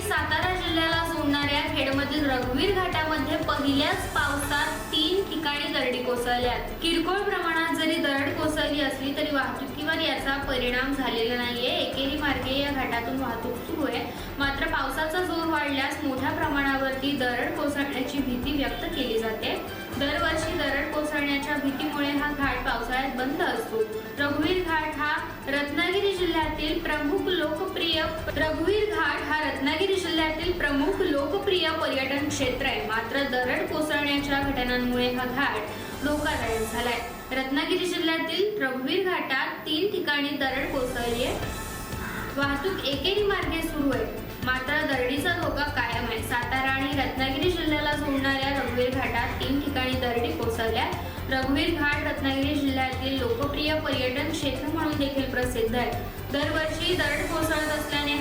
सातारा जिल्ह्याला जोडणाऱ्या खेडमधील रघुवीर घाटामध्ये पहिल्याच पावसात 3 ठिकाणी दरडी कोसळल्यात। किरकोळ प्रमाणात जरी दरड कोसळली असली तरी वाहतुकीवर याचा परिणाम झालेला नाहीये। एकेरी मार्गे या घाटातून वाहतूक सुरू आहे, मात्र पावसाचा जोर वाढल्यास मोठ्या प्रमाणावरती दरड कोसळण्याची भीती व्यक्त केली जाते। दरवर्षी दरड कोसळण्याच्या भीतीमुळे हा घाट पावसाळ्यात बंद असतो। रघुवीर घाट हा रत्नागिरी जिल्ह्यातील प्रमुख लोकप्रिय पर्यटन क्षेत्र आहे, मात्र दरड कोसळण्याच्या घटनांमुळे हा घाट धोकादायक झालाय। रत्नागिरी जिल्ह्यातील रघुवीर घाटात 3 ठिकाणी दरड कोसळली आहे। वाहतूक एकेरी मार्गे सुरू आहे, मात्र दरडीचा धोका कायम आहे। सातारा आणि रत्नागिरी जिल्ह्याला जोडणाऱ्या रघुवीर घाटात 3 ठिकाणी दरडी कोसळल्या। रघुवीर घाट रत्नागिरी जिल्ह्यातील लोकप्रिय पर्यटन क्षेत्र म्हणून देखील प्रसिद्ध आहे। दरवर्षी दरड कोसळत असल्याने